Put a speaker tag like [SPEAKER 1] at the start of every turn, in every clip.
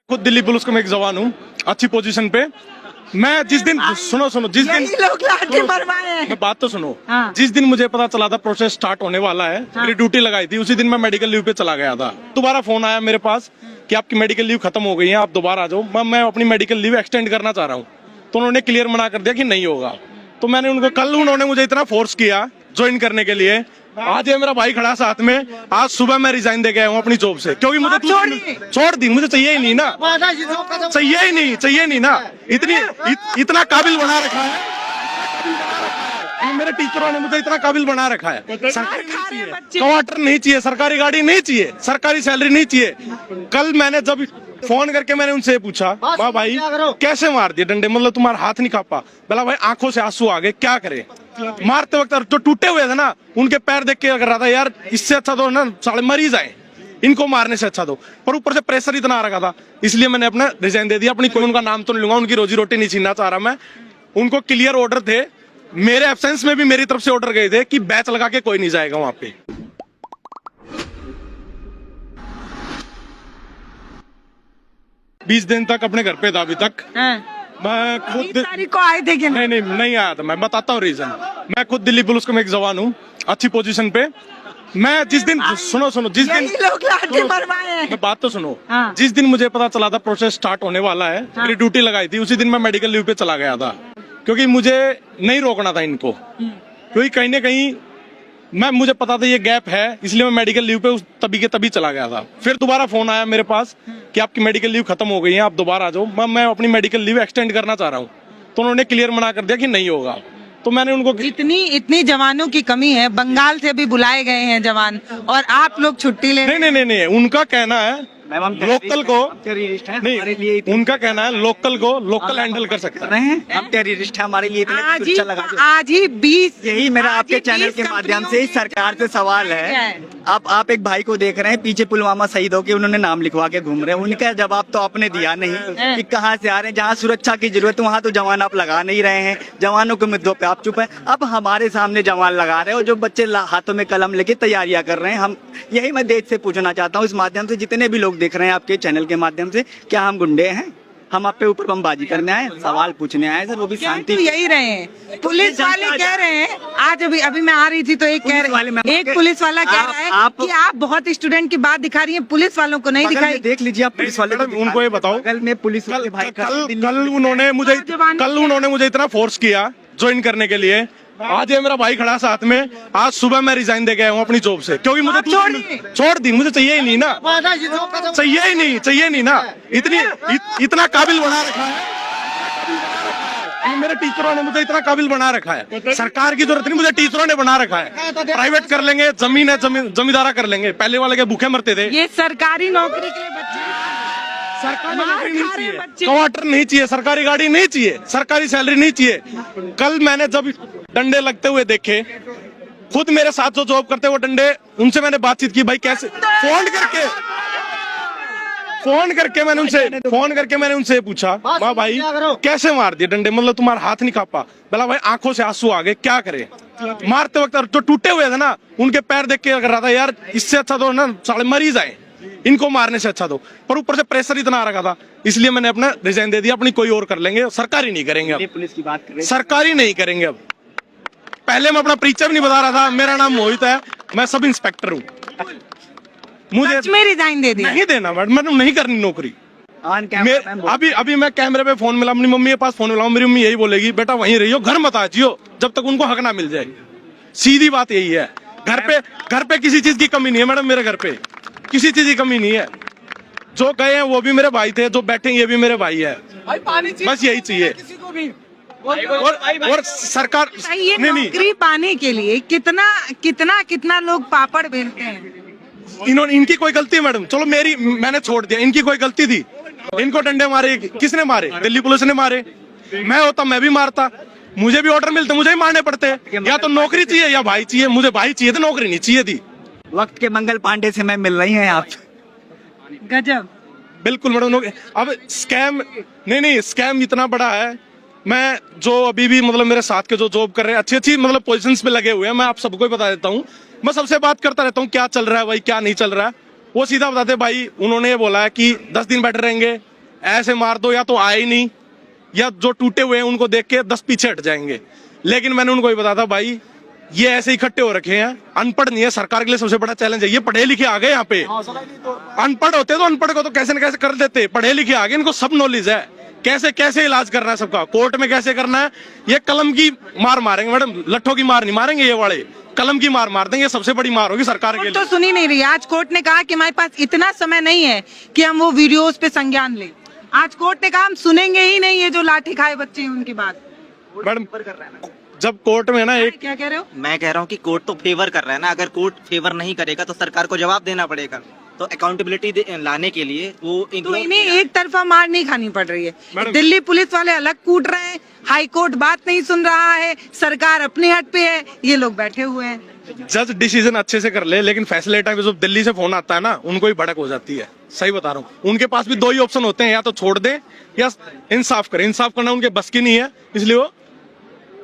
[SPEAKER 1] खुद दिल्ली पुलिस का मैं एक जवान हूँ, अच्छी पोजीशन पे। मैं जिस दिन सुनो जिस दिन
[SPEAKER 2] लोग लाठी मरवाए हैं।
[SPEAKER 1] मैं बात तो सुनो।
[SPEAKER 2] हाँ।
[SPEAKER 1] जिस दिन मुझे पता चला था प्रोसेस स्टार्ट होने वाला है, मेरी ड्यूटी लगाई थी, उसी दिन मैं मेडिकल लीव पे चला गया था। दोबारा फोन आया मेरे पास कि आपकी मेडिकल लीव खत्म हो गई है, आप दोबारा आ जाओ। मैं अपनी मेडिकल लीव एक्सटेंड करना चाह रहा हूँ, तो उन्होंने क्लियर मना कर दिया कि नहीं होगा। तो मैंने उनको कल उन्होंने मुझे इतना फोर्स किया ज्वाइन करने के लिए। आज ये मेरा भाई खड़ा साथ में, आज सुबह मैं रिजाइन दे गया हूँ अपनी जॉब से, क्योंकि मुझे छोड़ दी, मुझे चाहिए ही नहीं ना, चाहिए नहीं ना। इतना काबिल बना रखा है मेरे टीचरों ने, मुझे इतना काबिल बना रखा है। सरकारी नहीं चाहिए, क्वार्टर नहीं चाहिए, सरकारी गाड़ी नहीं चाहिए, सरकारी सैलरी नहीं चाहिए। कल मैंने जब फोन करके मैंने उनसे पूछा, वाह भाई कैसे मार दिए डंडे, मतलब तुम्हारा हाथ नहीं कांपा? बोला भाई आंखों से आंसू आ गए, क्या करे। मारते वक्त जो टूटे हुए थे ना, उनके पैर देख के कर रहा था यार इससे अच्छा तो ना साले मरी जाए, इनको मारने से अच्छा तो। पर ऊपर से प्रेशर इतना आ रखा था, इसलिए मैंने अपना रिजाइन दे दिया। अपनी कोई उनका नाम तो नहीं लूंगा, उनकी रोजी रोटी नहीं छीनना चाह रहा मैं। उनको क्लियर ऑर्डर थे, मेरे एब्सेंस में भी मेरी तरफ से ऑर्डर गए थे कि बैच लगा के कोई नहीं जाएगा वहां पे। 20 दिन तक अपने घर पे था अभी तक। मैं खुद
[SPEAKER 2] तारीख को आए थे कि
[SPEAKER 1] नहीं आया था। मैं बताता हूँ रीजन। मैं खुद दिल्ली पुलिस का मैं एक जवान हूँ, अच्छी पोजीशन पे। मैं जिस दिन सुनो जिस दिन
[SPEAKER 2] लोग लाठी मरवाए हैं।
[SPEAKER 1] मैं बात तो सुनो। जिस दिन मुझे पता चला था प्रोसेस स्टार्ट होने वाला है, मेरी ड्यूटी लगाई थी, उसी दिन मैं मेडिकल लीव पे चला गया था, क्योंकि मुझे नहीं रोकना था इनको। क्योंकि कहीं ना कहीं मुझे पता था ये गैप है, इसलिए मैं मेडिकल लीव पे तभी के तभी चला गया था। फिर दोबारा फोन आया मेरे पास कि आपकी मेडिकल लीव खत्म हो गई है, आप दोबारा आ जाओ। मैं अपनी मेडिकल लीव एक्सटेंड करना चाह रहा हूँ, तो उन्होंने क्लियर मना कर दिया कि नहीं होगा। तो मैंने उनको
[SPEAKER 2] इतनी जवानों की कमी है, बंगाल से भी बुलाए गए हैं जवान और आप लोग छुट्टी ले।
[SPEAKER 1] नहीं, उनका कहना है लोकल को नहीं, उनका कहना है लोकल को लोकल हैंडल कर सकते हैं।
[SPEAKER 3] हम टेररिस्ट है, हमारे लिए इतने सुरक्षा लगा दो।
[SPEAKER 2] आज ही 20
[SPEAKER 3] यही मेरा आपके चैनल के माध्यम से सरकार से सवाल है। आप एक भाई को देख रहे हैं पीछे पुलवामा शहीद होके उन्होंने नाम लिखवा के घूम रहे हैं, उनका जवाब तो आपने दिया नहीं कि कहाँ से आ रहे हैं। जहाँ सुरक्षा की जरूरत है वहाँ तो जवान आप लगा नहीं रहे हैं, जवानों के मुद्दों पे आप चुप है। अब हमारे सामने जवान लगा रहे हो, जो बच्चे हाथों में कलम लेके तैयारियां कर रहे हैं। हम यही मैं देश से पूछना चाहता हूँ इस माध्यम से, जितने भी लोग देख रहे हैं आपके चैनल के माध्यम से, क्या हम गुंडे हैं? हम आप पे ऊपर बमबाजी करने आए, सवाल पूछने आए सर, वो भी शांति।
[SPEAKER 2] तो यही रहे हैं पुलिस वाले कह रहे हैं। आज अभी मैं आ रही थी तो एक पुलिस वाला कह रहा है कि आप बहुत स्टूडेंट की बात दिखा रही हैं, पुलिस वालों को नहीं दिखाई।
[SPEAKER 3] देख लीजिए आप पुलिस वाले,
[SPEAKER 1] उनको ये बताओ।
[SPEAKER 3] कल में पुलिस वाले भाई
[SPEAKER 1] कल उन्होंने मुझे इतना फोर्स किया ज्वाइन करने के लिए। आज ये मेरा भाई खड़ा साथ में, आज सुबह मैं रिजाइन दे गया हूँ अपनी जॉब से, क्योंकि मुझे छोड़ दी, मुझे चाहिए ही नहीं ना, चाहिए नहीं ना। इतना काबिल बना रखा है मेरे टीचरों ने, मुझे इतना काबिल बना रखा है। सरकार की जरूरत नहीं, मुझे टीचरों ने बना रखा है। प्राइवेट कर लेंगे, जमीन है जमींदारा कर लेंगे, पहले वाले के भूखे मरते थे।
[SPEAKER 2] ये सरकारी नौकरी के लिए बच्चे,
[SPEAKER 1] सरकारी नौकरी नहीं चाहिए, क्वार्टर नहीं चाहिए, सरकारी गाड़ी नहीं चाहिए, सरकारी सैलरी नहीं चाहिए। कल मैंने जब डंडे लगते हुए देखे, खुद मेरे साथ जो जॉब करते वो डंडे, उनसे मैंने बातचीत की, भाई कैसे, फोन करके मैंने उनसे पूछा, वाह भाई कैसे मार दिए डंडे, मतलब तुम्हारा हाथ नहीं कांपा? बोला भाई आंखों से आंसू आ गए, क्या करे। मारते वक्त जो टूटे हुए थे ना, उनके पैर देख के कर रहा था यार इससे अच्छा तो ना साले मरी जाए, इनको मारने से अच्छा तो। पर ऊपर से प्रेशर इतना आ रखा था, इसलिए मैंने अपना रिजाइन दे दिया। अपनी कोई और कर लेंगे, सरकारी नहीं करेंगे अब।
[SPEAKER 3] पुलिस की बात करें,
[SPEAKER 1] सरकारी नहीं करेंगे अब। पहले मैं अपना परिचय भी नहीं बता रहा था, मेरा नाम मोहित है, मैं सब इंस्पेक्टर हूँ। मुझे
[SPEAKER 2] रिजाइन दे दिया,
[SPEAKER 1] नहीं देना मैडम, नहीं करनी नौकरी। अभी मैं कैमरे पे फोन मिला, अपनी मम्मी के पास फोन मिलाऊं, मेरी मम्मी यही बोलेगी बेटा वहीं रहियो, घर मत आजियो जब तक उनको हक ना मिल जाए। सीधी बात यही है। घर पे किसी चीज की कमी नहीं है मैडम, मेरे घर पे किसी चीज की कमी नहीं है। जो गए हैं वो भी मेरे भाई थे, जो बैठे ये भी मेरे भाई है, बस यही चाहिए। और सरकार
[SPEAKER 2] ये नौकरी पाने के लिए कितना लोग पापड़ बेलते हैं।
[SPEAKER 1] इनकी कोई गलती है मैडम? चलो मैंने छोड़ दिया, इनकी कोई गलती थी? इनको डंडे मारे किसने मारे? दिल्ली पुलिस ने मारे। मैं होता मैं भी मारता, मुझे भी ऑर्डर मिलते, मुझे ही मारने पड़ते। या तो नौकरी चाहिए या भाई चाहिए, मुझे भाई चाहिए तो नौकरी नहीं चाहिए थी।
[SPEAKER 3] वक्त के मंगल पांडे से मैं मिल रही हैं आप?
[SPEAKER 2] गजब,
[SPEAKER 1] बिल्कुल मैडम। अब स्कैम नहीं, स्कैम इतना बड़ा है। मैं जो अभी भी मतलब मेरे साथ के जो जॉब कर रहे हैं, अच्छी मतलब पोजीशंस पे लगे हुए हैं, मैं आप सबको बता देता हूँ। मैं सबसे बात करता रहता हूँ क्या चल रहा है भाई, क्या नहीं चल रहा है। वो सीधा बताते भाई उन्होंने ये बोला है कि 10 दिन बैठे रहेंगे, ऐसे मार दो या तो आए ही नहीं, या जो टूटे हुए हैं उनको देख के 10 पीछे हट जाएंगे। लेकिन मैंने उनको ये बताया था, भाई ये ऐसे इकट्ठे हो रखे हैं, अनपढ़ नहीं है। सरकार के लिए सबसे बड़ा चैलेंज है, ये पढ़े लिखे आ गए यहाँ पे। अनपढ़ होते तो अनपढ़ को तो कैसे न कैसे कर देते, पढ़े लिखे आ गए, इनको सब नॉलेज है कैसे कैसे इलाज करना है सबका, कोर्ट में कैसे करना है। ये कलम की मार मारेंगे मैडम, लट्ठों की मार नहीं मारेंगे, ये वाले कलम की मार मार देंगे। सबसे बड़ी मार होगी सरकार के लिए।
[SPEAKER 2] तो सुनी नहीं रही। आज कोर्ट ने कहा कि हमारे पास इतना समय नहीं है कि हम वो वीडियोस पे संज्ञान लें। आज कोर्ट ने कहा हम सुनेंगे ही नहीं ये जो लाठी खाए बच्चे हैं उनकी बात।
[SPEAKER 1] मैडम जब कोर्ट में ना एक,
[SPEAKER 2] क्या कह रहे हो?
[SPEAKER 4] मैं कह रहा हूँ कि कोर्ट तो फेवर कर रहा है ना, अगर कोर्ट फेवर नहीं करेगा तो सरकार को जवाब देना पड़ेगा। तो अकाउंटेबिलिटी लाने के लिए वो
[SPEAKER 2] तो इन्हें एक तरफा मार नहीं खानी पड़ रही है।
[SPEAKER 1] मैडम-
[SPEAKER 2] दिल्ली पुलिस वाले अलग कूट रहे हैं, हाई कोर्ट बात नहीं सुन रहा है, सरकार अपने हट पे है, ये लोग बैठे हुए हैं।
[SPEAKER 1] जज डिसीजन अच्छे से कर ले, लेकिन फैसले टाइम जब दिल्ली से फोन आता है ना, उनको ही भड़क हो जाती है। सही बता रहा हूँ, उनके पास भी 2 ही ऑप्शन होते हैं, या तो छोड़ दें या इंसाफ करें। इंसाफ करना उनके बस की नहीं है, इसलिए वो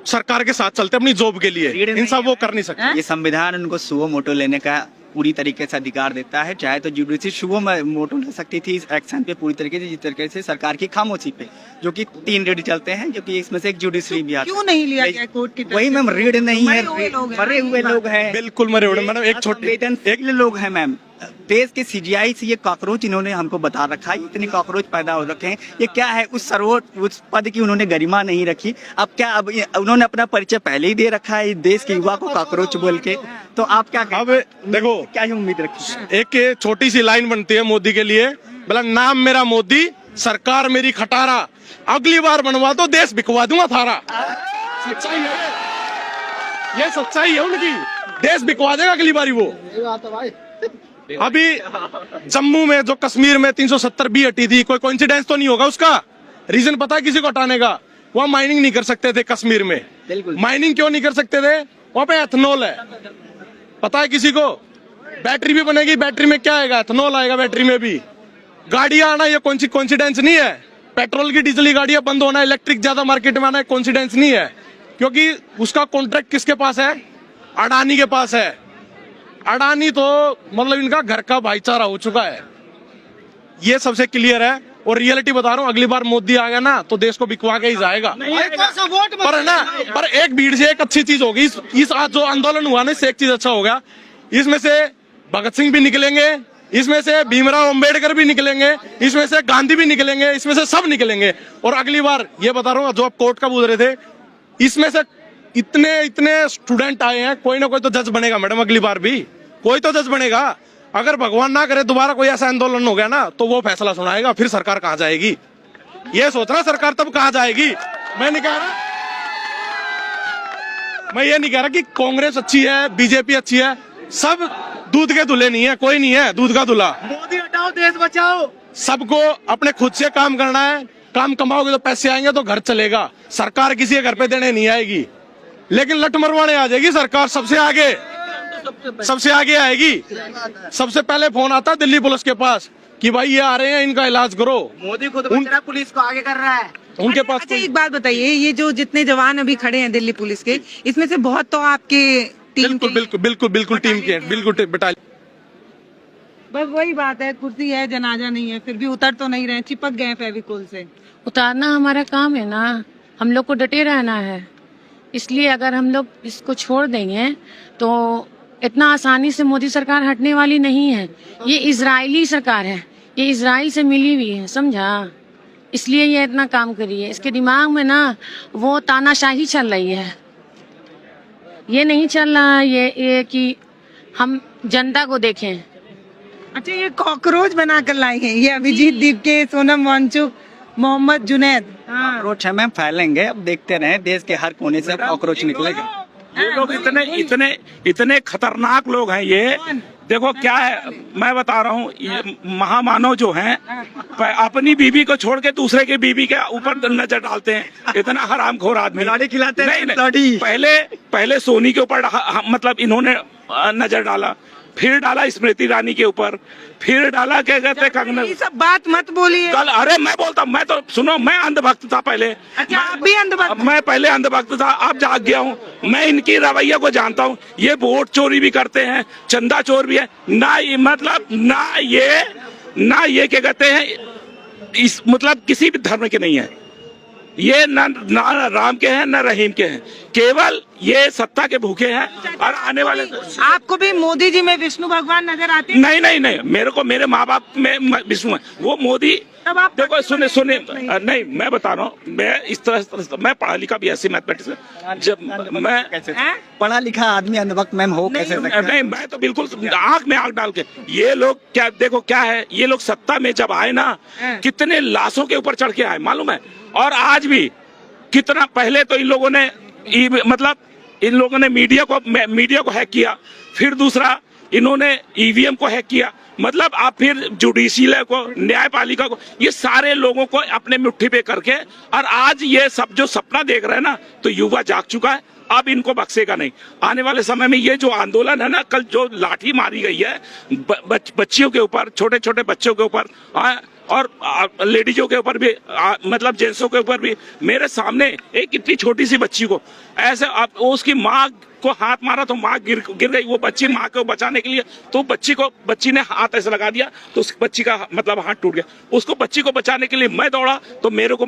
[SPEAKER 1] सरकार के साथ चलते अपनी जॉब के लिए। इंसाफ वो कर नहीं सकते।
[SPEAKER 3] ये संविधान उनको सुओ मोटो लेने का पूरी तरीके से अधिकार देता है। चाहे तो जुडिशरी सुओ मोटो ले सकती थी इस एक्शन पे पूरी तरीके से, जिस तरीके से सरकार की खामोशी पे, जो कि 3 रीड चलते हैं, जो कि इसमें से एक जुडिशरी भी आता है।
[SPEAKER 2] क्यों नहीं लिया गया कोर्ट की तरफ
[SPEAKER 3] वही
[SPEAKER 2] से?
[SPEAKER 3] मैम, रीड नहीं है,
[SPEAKER 2] मरे हुए लोग हैं।
[SPEAKER 3] मरे हुए लोग हैं,
[SPEAKER 1] बिल्कुल मरे हुए मैडम। एक छोटे
[SPEAKER 3] एक लोग हैं मैम। देश के सीजीआई से ये कॉकरोच इन्होंने हमको बता रखा है, इतने कॉकरोच पैदा हो रखे हैं। ये क्या है, उस पद की उन्होंने गरिमा नहीं रखी। अब क्या, अब उन्होंने अपना परिचय पहले ही दे रखा है देश के युवा को कॉकरोच बोल के। तो आप क्या
[SPEAKER 1] अब देखो,
[SPEAKER 3] क्या ही उम्मीद रखी?
[SPEAKER 1] एक छोटी सी लाइन बनती है मोदी के लिए, बोला नाम मेरा मोदी, सरकार मेरी खटारा, अगली बार बनवा दो देश बिकवा दूंगा थारा। सच्चाई है ये, सच्चाई है उनकी। देश बिकवा देगा अगली बारी वो। अभी जम्मू में जो कश्मीर में 370B हटी थी, कोई कोइंसिडेंस तो नहीं होगा उसका? रीजन पता है किसी को हटाने का? वहाँ माइनिंग नहीं कर सकते थे कश्मीर में। माइनिंग क्यों नहीं कर सकते थे? वहाँ पे एथनॉल है, पता है किसी को? बैटरी भी बनेगी, बैटरी में क्या आएगा? एथनॉल आएगा बैटरी में भी। गाड़ियां आना ये कोइंसिडेंस नहीं है। पेट्रोल की डीजल की गाड़ियां बंद होना, इलेक्ट्रिक ज्यादा मार्केट में आना कोइंसिडेंस नहीं है, क्योंकि उसका कॉन्ट्रैक्ट किसके पास है? अडानी के पास है। अडानी तो मतलब इनका घर का भाईचारा हो चुका है, ये सबसे क्लियर है। और रियलिटी बता रहा हूँ, अगली बार मोदी आ गया ना तो देश को बिकवा के ही जाएगा। पर है ना, पर एक भीड़ से एक अच्छी चीज होगी। इस आज जो आंदोलन हुआ ना, इससे एक चीज अच्छा हो गया। इसमें से भगत सिंह भी निकलेंगे, इसमें से भीमराव अंबेडकर भी निकलेंगे, इसमें से गांधी भी निकलेंगे, इसमें से सब निकलेंगे। और अगली बार ये बता रहा हूँ, जो आप कोर्ट का पूछ रहे थे, इसमें से इतने स्टूडेंट आए हैं, कोई ना कोई तो जज बनेगा मैडम। अगली बार भी कोई तो जज बनेगा। अगर भगवान ना करे दोबारा कोई ऐसा आंदोलन हो गया ना, तो वो फैसला सुनाएगा, फिर सरकार कहाँ जाएगी? ये सोचना सरकार तब कहाँ जाएगी। मैं नहीं कह रहा, मैं ये नहीं कह रहा कि कांग्रेस अच्छी है, बीजेपी अच्छी है। सब दूध के दूल्हे नहीं है, कोई नहीं है दूध का दूल्हा।
[SPEAKER 3] मोदी हटाओ, देश बचाओ।
[SPEAKER 1] सबको अपने खुद से काम करना है। काम कमाओगे तो पैसे आएंगे तो घर चलेगा। सरकार किसी के घर पे देने नहीं आएगी, लेकिन लट मरवाने आ जाएगी सरकार। सबसे आगे आएगी। सबसे पहले फोन आता दिल्ली पुलिस के पास कि भाई ये आ रहे हैं, इनका इलाज करो।
[SPEAKER 3] मोदी खुद पुलिस को आगे कर रहा है।
[SPEAKER 1] उनके पास
[SPEAKER 2] अच्छा एक बात बताइए, ये जो जितने जवान अभी खड़े हैं दिल्ली पुलिस के, इसमें से बहुत तो आपके टीम
[SPEAKER 1] बिल्कुल टीम के, बिल्कुल बटालियन।
[SPEAKER 2] बस वही बात है, कुर्सी है जनाजा नहीं है, फिर भी उतर तो नहीं रहे, चिपक गए फेविकोल से।
[SPEAKER 5] उतारना हमारा काम है ना, हम लोग को डटे रहना है। इसलिए अगर हम लोग इसको छोड़ देंगे तो इतना आसानी से मोदी सरकार हटने वाली नहीं है। ये इजरायली सरकार है, ये इजराइल से मिली हुई है, समझा? इसलिए ये इतना काम करी है। इसके दिमाग में ना वो तानाशाही चल रही है, ये नहीं चल रहा है ये कि हम जनता को देखें।
[SPEAKER 2] अच्छा, ये कॉकरोच बनाकर लाए हैं ये अभिजीत दीपके, सोनम वांगचुक, मोहम्मद जुनैद।
[SPEAKER 3] कॉकरोच है मैम, फैलेंगे। अब देखते रहे, देश के हर कोने से कॉकरोच निकलेगा।
[SPEAKER 6] ये लोग इतने खतरनाक लोग हैं। ये देखो क्या है, मैं बता रहा हूँ, ये महामानव जो हैं अपनी बीबी को छोड़ के दूसरे के बीबी के ऊपर नजर डालते हैं। इतना हरामखोर आदमी।
[SPEAKER 3] लाड़ी खिलाते हैं,
[SPEAKER 6] नहीं। पहले सोनी के ऊपर मतलब इन्होंने नजर डाला, फिर डाला स्मृति ईरानी के ऊपर, फिर डाला क्या कहते हैं कंगना।
[SPEAKER 2] ये सब बात मत बोलिए।
[SPEAKER 6] कल अरे मैं बोलता, मैं तो सुनो, मैं अंधभक्त था पहले।
[SPEAKER 2] अच्छा, आप भी अंधभक्त?
[SPEAKER 6] मैं पहले अंधभक्त था, अब जाग गया हूँ। मैं इनकी रवैया को जानता हूँ। ये वोट चोरी भी करते हैं, चंदा चोर भी है ना। ये मतलब ना ये क्या कहते हैं, इस मतलब किसी भी धर्म के नहीं है। ये ना राम के हैं, ना रहीम के हैं, केवल ये सत्ता के भूखे हैं। और आने वाले
[SPEAKER 2] आपको भी मोदी जी में विष्णु भगवान नजर आते हैं?
[SPEAKER 6] नहीं, मेरे को मेरे माँ बाप में विष्णु है, वो मोदी।
[SPEAKER 2] तब आप
[SPEAKER 6] देखो सुने नहीं, मैं बता रहा हूँ, मैं इस तरह मैं पढ़ा लिखा BSc मैथमेटिक्स, जब मैं
[SPEAKER 3] कैसे पढ़ा लिखा आदमी अंधभक्त मैम हो कैसे सकता है?
[SPEAKER 6] नहीं, मैं तो बिल्कुल आंख में आंख डाल के, ये लोग क्या, देखो क्या है, ये लोग सत्ता में जब आए ना, कितने लाशों के ऊपर चढ़ के आए मालूम है। और आज भी कितना, पहले तो इन लोगों ने मतलब इन लोगों ने मीडिया को हैक किया, फिर दूसरा इन्होंने EVM को हैक किया, मतलब आप फिर जुडिशियल को, न्यायपालिका को, ये सारे लोगों को अपने मुट्ठी पे करके, और आज ये सब जो सपना देख रहे हैं ना, तो युवा जाग चुका है, अब इनको बख्शेगा नहीं। आने वाले समय में ये जो आंदोलन है ना, कल जो लाठी मारी गई है बच्चियों के ऊपर, छोटे छोटे बच्चों के ऊपर, और लेडीजों के ऊपर भी, मतलब जेंट्सों के ऊपर भी, मेरे सामने एक इतनी छोटी सी बच्ची को ऐसे उसकी माँ को हाथ मारा तो माँ गिर गई। वो बच्ची माँ को बचाने के लिए, तो बच्ची ने हाथ ऐसे लगा दिया, तो उस बच्ची का मतलब हाथ टूट गया। उसको बच्ची को बचाने के लिए मैं दौड़ा, तो मेरे को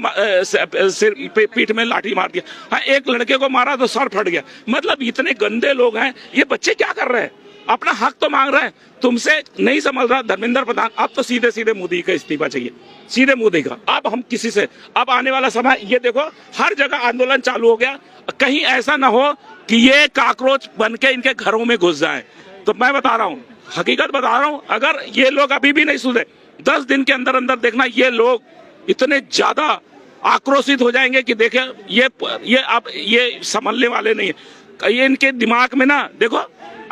[SPEAKER 6] सिर पीठ में लाठी मार दिया। हाँ, एक लड़के को मारा तो सर फट गया। मतलब इतने गंदे लोग हैं। ये बच्चे क्या कर रहे हैं? अपना हक तो मांग रहे हैं, तुमसे नहीं समझ रहा धर्मेंद्र प्रधान। अब तो सीधे सीधे मोदी का इस्तीफा चाहिए, सीधे मोदी का। अब हम किसी से, अब आने वाला समय ये देखो, हर जगह आंदोलन चालू हो गया, कहीं ऐसा ना हो कि ये काकरोच बन के इनके घरों में घुस जाए। तो मैं बता रहा हूँ, हकीकत बता रहा हूँ, अगर ये लोग अभी भी नहीं सुधरे, 10 दिन के अंदर अंदर देखना, ये लोग इतने ज्यादा आक्रोशित हो जाएंगे कि देखे ये संभलने वाले नहीं है। ये इनके दिमाग में ना, देखो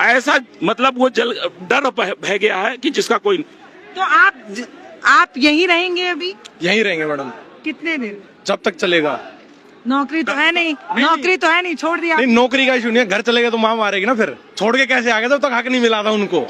[SPEAKER 6] ऐसा मतलब वो डर बह गया है कि जिसका कोई।
[SPEAKER 2] तो आप यहीं रहेंगे अभी?
[SPEAKER 1] यहीं रहेंगे मैडम।
[SPEAKER 2] कितने दिन?
[SPEAKER 1] जब तक चलेगा।
[SPEAKER 2] नौकरी तो है नहीं, नौकरी तो है नहीं, छोड़ दिया?
[SPEAKER 1] नहीं, नौकरी का इशू नहीं है, घर चले गए तो माँ मारेगी ना, फिर छोड़ के कैसे आ गए? तब तक हक नहीं मिला था उनको,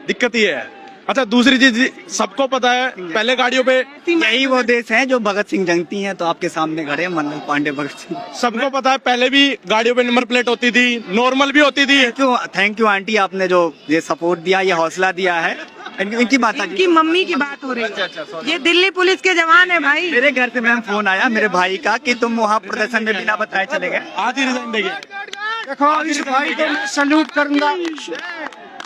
[SPEAKER 1] दिक्कत ये है। अच्छा, दूसरी चीज सबको पता है, पहले गाड़ियों पे,
[SPEAKER 3] यही वो देश है जो भगत सिंह जंगती हैं, तो आपके सामने खड़े हैं मंगल पांडे भगत सिंह।
[SPEAKER 1] सबको पता है, पहले भी गाड़ियों पे नंबर प्लेट होती थी, नॉर्मल भी होती थी।
[SPEAKER 3] थैंक यू आंटी, आपने जो ये सपोर्ट दिया, ये हौसला दिया है। इनकी बात,
[SPEAKER 2] इनकी मम्मी की बात हो रही है। ये दिल्ली पुलिस के जवान है भाई।
[SPEAKER 3] मेरे घर से मैम फोन आया मेरे भाई का कि तुम वहाँ प्रदर्शन में बिना बताए चले गए।
[SPEAKER 1] आज ही रिजाइन देंगे।
[SPEAKER 7] देखो, इस भाई को मैं सैल्यूट करूंगा।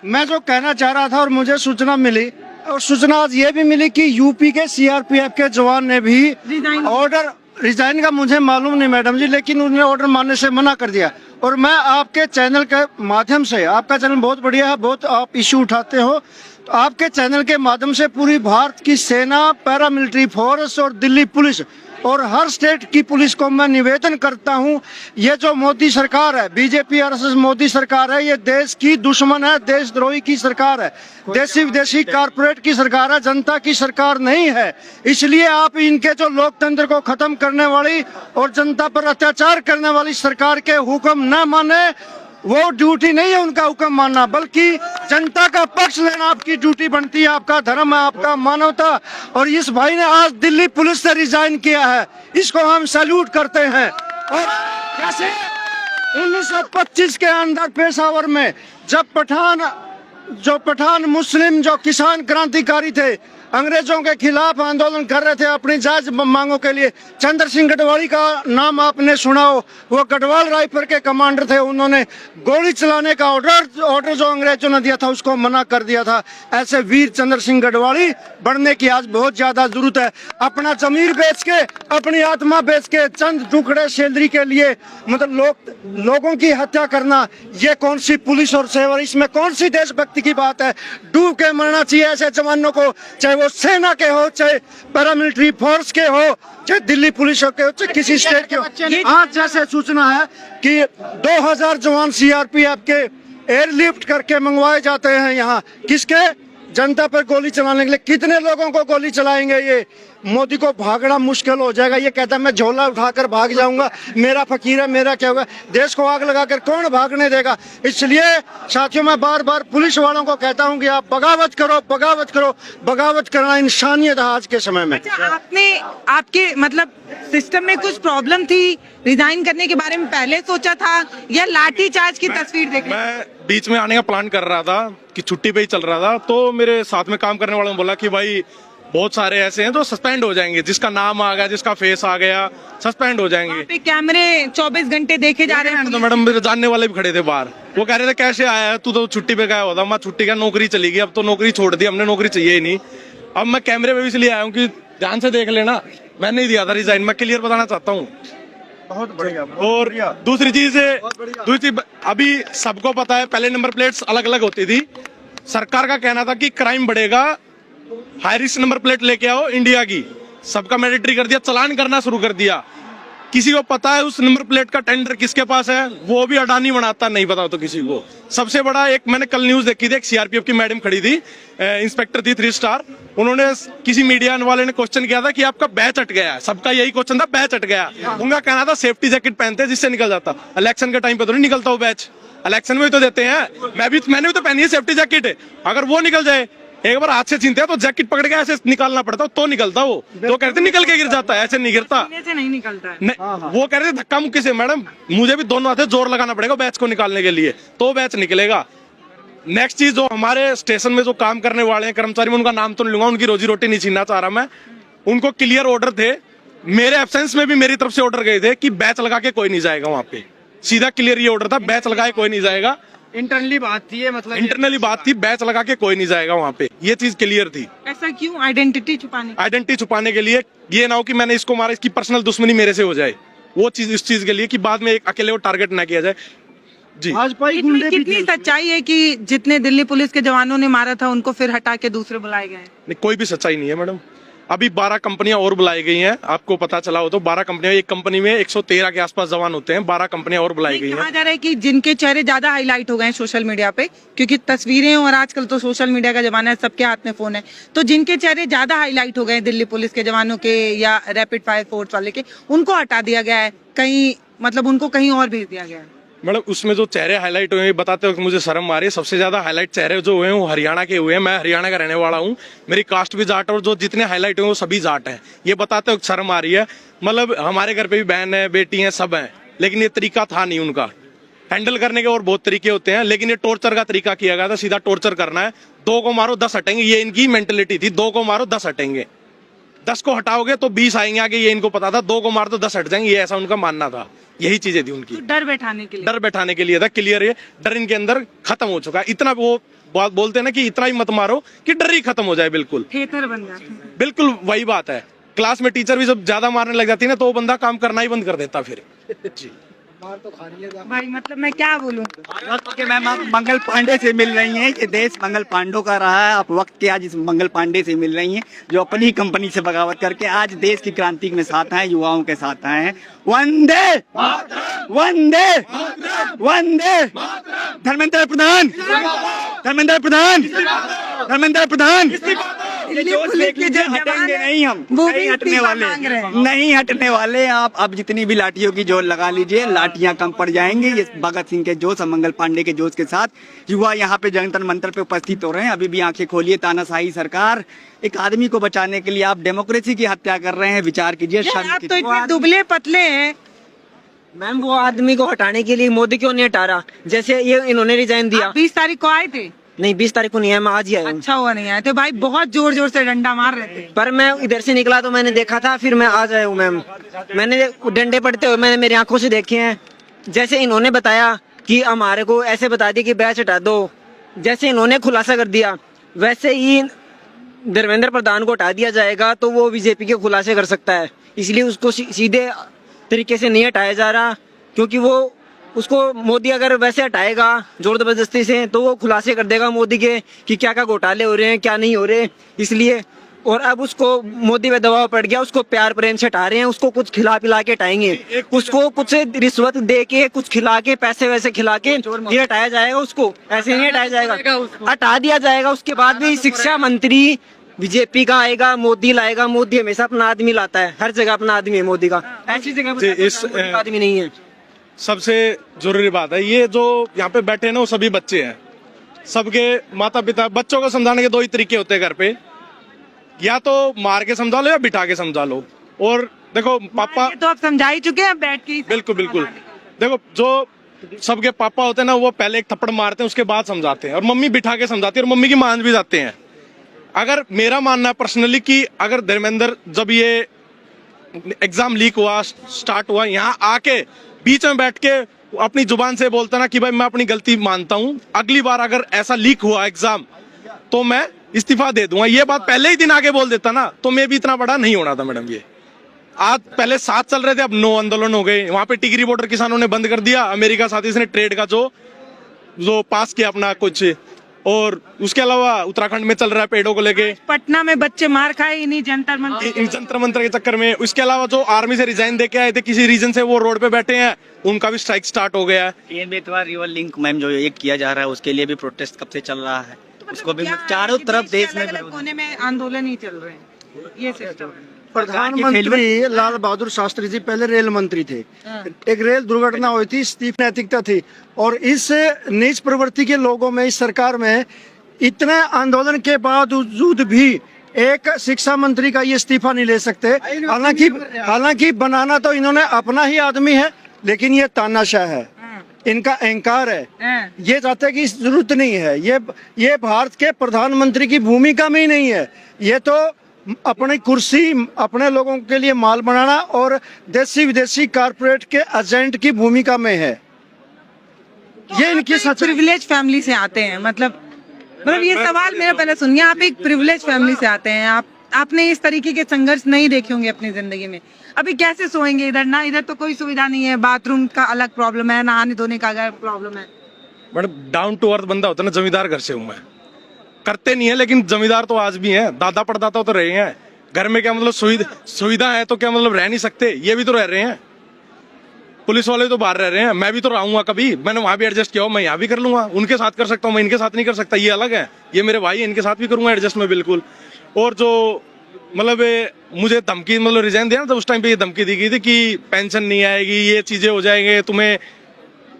[SPEAKER 7] मैं जो कहना चाह रहा था, और मुझे सूचना मिली, और सूचना आज ये भी मिली कि यूपी के CRPF के जवान ने भी ऑर्डर, रिजाइन का मुझे मालूम नहीं मैडम जी, लेकिन उन्होंने ऑर्डर मानने से मना कर दिया। और मैं आपके चैनल के माध्यम से, आपका चैनल बहुत बढ़िया है, बहुत आप इश्यू उठाते हो, तो आपके चैनल के माध्यम से पूरी भारत की सेना, पैरामिलिट्री फोर्स और दिल्ली पुलिस और हर स्टेट की पुलिस को मैं निवेदन करता हूं, ये जो मोदी सरकार है, BJP RSS मोदी सरकार है, ये देश की दुश्मन है, देशद्रोही की सरकार है, देशी विदेशी कारपोरेट की सरकार है, जनता की सरकार नहीं है। इसलिए आप इनके जो लोकतंत्र को खत्म करने वाली और जनता पर अत्याचार करने वाली सरकार के हुक्म न माने। वो ड्यूटी नहीं है उनका हुक्म मानना, बल्कि जनता का पक्ष लेना आपकी ड्यूटी बनती है, आपका धर्म है, आपका मानवता। और इस भाई ने आज दिल्ली पुलिस से रिजाइन किया है, इसको हम सैल्यूट करते हैं। और कैसे 1925 के अंदर पेशावर में जब पठान मुस्लिम जो किसान क्रांतिकारी थे, अंग्रेजों के खिलाफ आंदोलन कर रहे थे अपनी जायज मांगों के लिए, चंद्र सिंह गढ़वाली का नाम आपने सुना हो, वो गढ़वाल राइफल के कमांडर थे। उन्होंने गोली चलाने का ऑर्डर जो अंग्रेजों ने दिया था उसको मना कर दिया था। ऐसे वीर चंद्र सिंह गढ़वाली बढ़ने की आज बहुत ज्यादा जरूरत है। अपना जमीर बेच के, अपनी आत्मा बेच के, चंद टुकड़े सैलरी के लिए मतलब लोगों की हत्या करना, ये कौन सी पुलिस और सेवा, इसमें कौन सी देशभक्ति की बात है? डूब के मरना चाहिए ऐसे जवानों को, चाहे वो सेना के हो, चाहे पैरामिलिट्री फोर्स के हो, चाहे दिल्ली पुलिस के हो, चाहे किसी स्टेट के हो। आज जैसे सूचना है कि 2000 जवान CRPF के एयरलिफ्ट करके मंगवाए जाते हैं यहाँ, किसके? जनता पर गोली चलाने के लिए। कितने लोगों को गोली चलाएंगे ये? मोदी को भागना मुश्किल हो जाएगा। ये कहता है मैं झोला उठाकर भाग जाऊंगा, मेरा फकीर है, मेरा क्या होगा? देश को आग लगाकर कौन भागने देगा? इसलिए साथियों, मैं बार बार पुलिस वालों को कहता हूं कि आप बगावत करो, बगावत करो। बगावत करना इंसानियत है आज के समय में।
[SPEAKER 2] अच्छा, आपके मतलब सिस्टम में कुछ प्रॉब्लम थी, रिजाइन करने के बारे में पहले सोचा था या लाठी चार्ज की तस्वीर देख?
[SPEAKER 1] मैं बीच में आने का प्लान कर रहा था कि छुट्टी पे ही चल रहा था, तो मेरे साथ में काम करने वालों ने बोला कि भाई बहुत सारे ऐसे हैं जो सस्पेंड हो जाएंगे, जिसका नाम आ गया, जिसका फेस आ गया, सस्पेंड हो जाएंगे।
[SPEAKER 2] वहाँ पे कैमरे 24 घंटे देखे जा रहे हैं।
[SPEAKER 1] तो मैडम मेरे जानने वाले भी खड़े थे बाहर, वो कह रहे थे कैसे आया है, तू तो छुट्टी पे गया होता। मैं छुट्टी का, नौकरी चली गई, अब तो नौकरी छोड़ दी हमने, नौकरी चाहिए ही नहीं। अब मैं कैमरे पे भी इसलिए आया हूँ कि ध्यान से देख लेना, मैं नहीं दिया था रिजाइन, मैं क्लियर बताना चाहता हूँ।
[SPEAKER 7] बहुत बढ़िया।
[SPEAKER 1] और दूसरी चीज अभी सबको पता है पहले नंबर प्लेट्स अलग अलग होती थी। सरकार का कहना था कि क्राइम बढ़ेगा, हाई रिस्क नंबर प्लेट लेके आओ इंडिया की, सबका मैंडेटरी कर दिया, चालान करना शुरू कर दिया। किसी को पता है उस नंबर प्लेट का टेंडर किसके पास है, वो भी अडानी बनाता, नहीं पता तो किसी को। सबसे बड़ा एक मैंने कल न्यूज देखी थी, एक सीआरपीएफ की मैडम खड़ी थी, इंस्पेक्टर थी 3 स्टार, उन्होंने किसी मीडिया वाले ने क्वेश्चन किया था कि आपका बैच अट गया है, सबका यही क्वेश्चन था, बैच अट गया। उनका कहना था सेफ्टी जैकेट पहनते जिससे निकल जाता। इलेक्शन के टाइम पे तो नहीं निकलता वो बैच, इलेक्शन में भी तो देते हैं। मैंने भी तो पहनी है सेफ्टी जैकेट, अगर वो निकल जाए, एक बार हाथ से छीनते हैं तो जैकेट पकड़ के ऐसे निकालना पड़ता तो निकलता वो, तो कहते निकल के गिर जाता है, ऐसे नहीं गिरता।
[SPEAKER 2] से नहीं निकलता है।
[SPEAKER 1] नहीं, वो कह रहे थे धक्का मुक्की से। मैडम मुझे भी दोनों हाथे जोर लगाना पड़ेगा बैच को निकालने के लिए, तो बैच निकलेगा। नेक्स्ट चीज, जो हमारे स्टेशन में जो काम करने वाले हैं कर्मचारी, मैं उनका नाम तो नहीं लूंगा, उनकी रोजी रोटी नहीं छीनना चाह रहा मैं, उनको क्लियर ऑर्डर थे, मेरे एब्सेंस में भी मेरी तरफ से ऑर्डर गए थे कि बैच लगा के कोई नहीं जाएगा वहां पे, सीधा क्लियर ये ऑर्डर था, बैच लगाए कोई नहीं जाएगा।
[SPEAKER 7] इंटरनली बात थी, मतलब
[SPEAKER 1] इंटरनली बात थी, बैच लगा के कोई नहीं जाएगा वहां पे, ये चीज क्लियर थी।
[SPEAKER 2] ऐसा क्यों? आइडेंटिटी छुपाने?
[SPEAKER 1] आइडेंटिटी छुपाने के लिए, ये ना हो कि मैंने इसको मारा, इसकी पर्सनल दुश्मनी मेरे से हो जाए, वो चीज इस चीज के लिए कि बाद में एक अकेले वो टारगेट ना किया जाए। जी,
[SPEAKER 7] भाजपा गुंडे भी
[SPEAKER 2] कितनी सच्चाई है कि जितने दिल्ली पुलिस के जवानों ने मारा था उनको फिर हटा के दूसरे बुलाए गए?
[SPEAKER 1] नहीं, कोई भी सच्चाई नहीं है मैडम। अभी 12 कंपनियां और बुलाई गई हैं, आपको पता चला हो तो 12 कंपनियां, एक कंपनी में 113 के आसपास जवान होते हैं, 12 कंपनियां और बुलाई गई हैं।
[SPEAKER 2] कहा जा रहा है कि जिनके चेहरे ज्यादा हाईलाइट हो गए हैं सोशल मीडिया पे, क्योंकि तस्वीरें और आजकल तो सोशल मीडिया का जमाना है, सबके हाथ में फोन है, तो जिनके चेहरे ज्यादा हाईलाइट हो गए हैं दिल्ली पुलिस के जवानों के या रैपिड फायर फोर्स वाले के, उनको हटा दिया गया है कहीं, मतलब उनको कहीं और भेज दिया गया है।
[SPEAKER 1] मैडम उसमें जो चेहरे हाईलाइट हुए हैं बताते वक्त मुझे शर्म आ रही है। सबसे ज्यादा हाईलाइट चेहरे जो हुए हैं वो हरियाणा के हुए हैं, मैं हरियाणा का रहने वाला हूँ, मेरी कास्ट भी जाट है, और जो जितने हाईलाइट हुए वो सभी जाट हैं। ये बताते वक्त शर्म आ रही है। मतलब हमारे घर पे भी बहन है, बेटी है, सब हैं, लेकिन ये तरीका था नहीं उनका। हैंडल करने के और बहुत तरीके होते हैं, लेकिन ये टॉर्चर का तरीका किया गया था, सीधा टॉर्चर करना है। 2 को मारो 10 हटेंगे, ये इनकी मेंटेलिटी थी, 2 को मारो 10 हटेंगे, 10 को हटाओगे तो 20 आएंगे आगे, ये इनको पता था, 2 को मारो तो 10 हट जाएंगे, ये ऐसा उनका मानना था। यही चीजें थी उनकी,
[SPEAKER 2] डर बैठाने के लिए,
[SPEAKER 1] डर बैठाने के लिए था। क्लियर, ये डर इनके अंदर खत्म हो चुका है। इतना वो बात बोलते हैं ना कि इतना ही मत मारो कि डर ही खत्म हो जाए, बिल्कुल
[SPEAKER 2] थिएटर बन जाते हैं।
[SPEAKER 1] बिल्कुल वही बात है। क्लास में टीचर भी जब ज्यादा मारने लग जाती है ना तो वो बंदा काम करना ही बंद कर देता फिर। जी
[SPEAKER 2] भाई मतलब मैं क्या बोलूं।
[SPEAKER 3] वक्त के मैम आप मंगल पांडे से मिल रही हैं, ये देश मंगल पांडों का रहा है, आप वक्त के आज इस मंगल पांडे से मिल रही हैं जो अपनी ही कंपनी से बगावत करके आज देश की क्रांति में साथ हैं, युवाओं के साथ हैं। वंदे वंदे वंदे। धर्मेंद्र प्रधान, धर्मेंद्र प्रधान, धर्मेंद्र प्रधान।
[SPEAKER 2] दिल्ली पुलिस के जो
[SPEAKER 3] हटेंगे नहीं, हम
[SPEAKER 2] वो भी
[SPEAKER 3] नहीं हटने
[SPEAKER 2] इस्तीफा
[SPEAKER 3] वाले,
[SPEAKER 2] मांग रहे हैं।
[SPEAKER 3] नहीं हटने वाले। आप अब जितनी भी लाठियों की जोर लगा लीजिए, लाठियां कम पड़ जाएंगी। ये भगत सिंह के जोश और मंगल पांडे के जोश के साथ युवा यहाँ पे जंतर मंतर पे उपस्थित हो रहे हैं। अभी भी आंखें खोलिए, तानाशाही सरकार, एक आदमी को बचाने के लिए आप डेमोक्रेसी की हत्या कर रहे हैं। विचार कीजिए।
[SPEAKER 2] आप तो इतने दुबले पतले हैं।
[SPEAKER 8] मैम वो आदमी को हटाने के लिए मोदी क्यों नहीं हटा रहा? जैसे ये इन्होंने रिजाइन दिया।
[SPEAKER 2] 20 तारीख को आए थे?
[SPEAKER 8] नहीं 20 तारीख को नहीं है, मैं आज ही आया हूँ।
[SPEAKER 2] अच्छा हुआ नहीं आए थे भाई, बहुत जोर जोर से डंडा मार रहे थे।
[SPEAKER 8] पर मैं इधर से निकला तो मैंने देखा था, फिर मैं आज आया हूँ मैम। मैंने डंडे पड़ते हुए मैंने मेरी आंखों से देखे हैं। जैसे इन्होंने बताया कि हमारे को ऐसे बता दिया कि बैच हटा दो, जैसे इन्होंने खुलासा कर दिया वैसे ही धर्मेंद्र प्रधान को हटा दिया जाएगा तो वो बीजेपी के खुलासे कर सकता है। इसलिए उसको सीधे तरीके से नहीं हटाया जा रहा, क्योंकि वो उसको मोदी अगर वैसे हटाएगा जोर जबरदस्ती से तो वो खुलासे कर देगा मोदी के कि क्या क्या घोटाले हो रहे हैं, क्या नहीं हो रहे। इसलिए और अब उसको मोदी पे दबाव पड़ गया, उसको प्यार प्रेम से हटा रहे हैं, उसको कुछ खिला पिला के हटाएंगे, उसको कुछ रिश्वत दे के कुछ खिला के पैसे वैसे खिला के ये हटाया जाएगा। उसको ऐसे नहीं हटाया जाएगा, हटा दिया जाएगा। उसके बाद भी शिक्षा मंत्री बीजेपी का आएगा, मोदी लाएगा। मोदी हमेशा अपना आदमी लाता है, हर जगह अपना आदमी है मोदी का, ऐसी जगह पर आदमी नहीं है।
[SPEAKER 1] सबसे जरूरी बात है, ये जो यहाँ पे बैठे हैं ना वो सभी बच्चे हैं, सबके माता पिता। बच्चों को समझाने के 2 ही तरीके होते हैं घर पे, या तो मार के समझा लो या बिठा के समझा लो। और देखो पापा
[SPEAKER 2] तो आप समझा ही चुके हैं बैठ के।
[SPEAKER 1] बिल्कुल बिल्कुल। देखो जो सबके पापा होते हैं ना वो पहले एक थप्पड़ मारते हैं उसके बाद समझाते हैं, और मम्मी बिठा के समझाती है और मम्मी की मान भी जाते हैं। अगर मेरा मानना है पर्सनली कि अगर धर्मेंद्र जब ये एग्जाम लीक हुआ, स्टार्ट हुआ, यहाँ आके बीच में बैठ के अपनी जुबान से बोलता ना कि भाई मैं अपनी गलती मानता हूँ, अगली बार अगर ऐसा लीक हुआ एग्जाम तो मैं इस्तीफा दे दूंगा, ये बात पहले ही दिन आगे बोल देता ना तो मैं भी इतना बड़ा नहीं होना था मैडम। ये आज पहले 7 चल रहे थे, अब 9 आंदोलन हो गए। वहां पे टिगरी बॉर्डर किसानों ने बंद कर दिया, अमेरिका साथ ही इसने ट्रेड का जो पास किया अपना कुछ, और उसके अलावा उत्तराखंड में चल रहा है पेड़ों को लेके,
[SPEAKER 2] पटना में बच्चे मार खाए इन्हीं जंतर मंतर
[SPEAKER 1] जंतर मंतर के चक्कर में। उसके अलावा जो आर्मी से रिजाइन देके आए थे किसी रीजन से, वो रोड पे बैठे हैं, उनका भी स्ट्राइक स्टार्ट हो गया है।
[SPEAKER 3] TN Betwa river link ma'am जो ये किया जा रहा है उसके लिए भी प्रोटेस्ट कब से चल रहा है, उसको भी चारों तरफ देश में
[SPEAKER 2] कोने में आंदोलन ही चल रहे हैं, ये सिस्टम।
[SPEAKER 7] प्रधानमंत्री लाल बहादुर शास्त्री जी पहले रेल मंत्री थे, एक रेल दुर्घटना हुई थी, इस्तीफा नैतिकता थी, और इस नीच प्रवृत्ति के लोगों में, इस सरकार में इतने आंदोलन के बावजूद भी एक शिक्षा मंत्री का ये इस्तीफा नहीं ले सकते। हालांकि बनाना तो इन्होंने अपना ही आदमी है, लेकिन ये तानाशाह है, इनका अहंकार है। ये चाहते हैं कि जरूरत नहीं है, ये भारत के प्रधानमंत्री की भूमिका में ही नहीं है। ये तो अपनी कुर्सी, अपने लोगों के लिए माल बनाना और देसी विदेशी कारपोरेट के एजेंट की भूमिका में है। ये इनकी सच।
[SPEAKER 2] प्रिविलेज फैमिली से आते हैं, मतलब ये सवाल मेरा पहले सुनिए, आप एक प्रिविलेज फैमिली से आते हैं, आपने इस तरीके के संघर्ष नहीं देखे होंगे अपनी जिंदगी में। अभी कैसे सोएंगे इधर ना, इधर तो कोई सुविधा नहीं है, बाथरूम का अलग प्रॉब्लम है, नहाने धोने का अलग प्रॉब्लम है।
[SPEAKER 1] मैडम डाउन टू अर्थ बंदा होता है ना, जमींदार घर से हूँ मैं, करते नहीं है लेकिन जमींदार तो आज भी है, दादा परदाता तो रहे हैं। घर में क्या मतलब सुविधा है तो क्या मतलब रह नहीं सकते, ये भी तो रह रहे हैं। पुलिस वाले तो बाहर रह रहे हैं, मैं भी तो रहूंगा, कभी मैंने वहां भी एडजस्ट किया हो, मैं यहाँ भी कर लूंगा, उनके साथ कर सकता हूँ, मैं इनके साथ नहीं कर सकता, ये अलग है। ये मेरे भाई, इनके साथ भी करूंगा एडजस्ट मैं बिल्कुल। और जो मतलब मुझे धमकी, मतलब रिजाइन दिया ना, तो उस टाइम पे ये धमकी दी गई थी कि पेंशन नहीं आएगी, ये चीजें हो जाएंगे, तुम्हें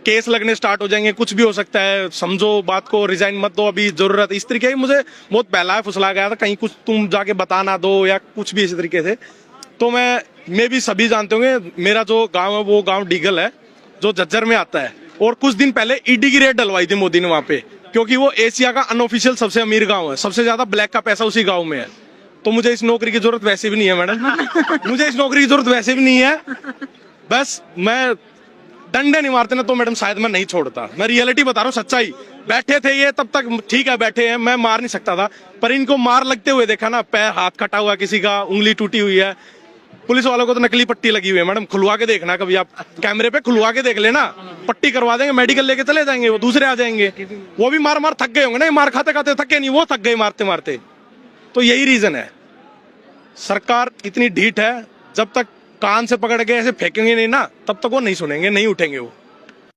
[SPEAKER 1] केस लगने स्टार्ट हो जाएंगे, कुछ भी हो सकता है, समझो बात को, रिजाइन मत दो, अभी जरूरत। इस तरीके की मुझे बहुत बहलाया फुसला गया था, कहीं कुछ तुम जाके बता ना दो या कुछ भी इसी तरीके से। तो मैं भी सभी जानते होंगे, मेरा जो गांव है वो गांव डीगल है, जो झज्जर में आता है, और कुछ दिन पहले ईडी की रेड डलवाई थी मोदी ने वहां पे, क्योंकि वो एशिया का अनऑफिशियल सबसे अमीर गांव है, सबसे ज्यादा ब्लैक का पैसा उसी गांव में है। तो मुझे इस नौकरी की जरूरत वैसे भी नहीं है मैडम, मुझे इस नौकरी की जरूरत वैसे भी नहीं है। बस मैं डंडे नहीं मारते ना तो मैडम शायद मैं नहीं छोड़ता, मैं रियलिटी बता रहा हूँ, सच्चाई। बैठे थे ये तब तक ठीक है, बैठे हैं, मैं मार नहीं सकता था, पर इनको मार लगते हुए देखा ना, पैर हाथ कटा हुआ किसी का, उंगली टूटी हुई है। पुलिस वालों को तो नकली पट्टी लगी हुई है मैडम, खुलवा के देखना कभी आप, कैमरे पे खुलवा के देख लेना, पट्टी करवा देंगे, मेडिकल लेके चले जाएंगे, वो दूसरे आ जाएंगे, वो भी मार मार थक गए होंगे ना, मार खाते खाते थके नहीं, वो थक गए मारते मारते। तो यही रीजन है, सरकार इतनी ढीठ है, जब तक कान से पकड़ के ऐसे फेंकेंगे नहीं ना, तब तक वो नहीं सुनेंगे, नहीं उठेंगे वो।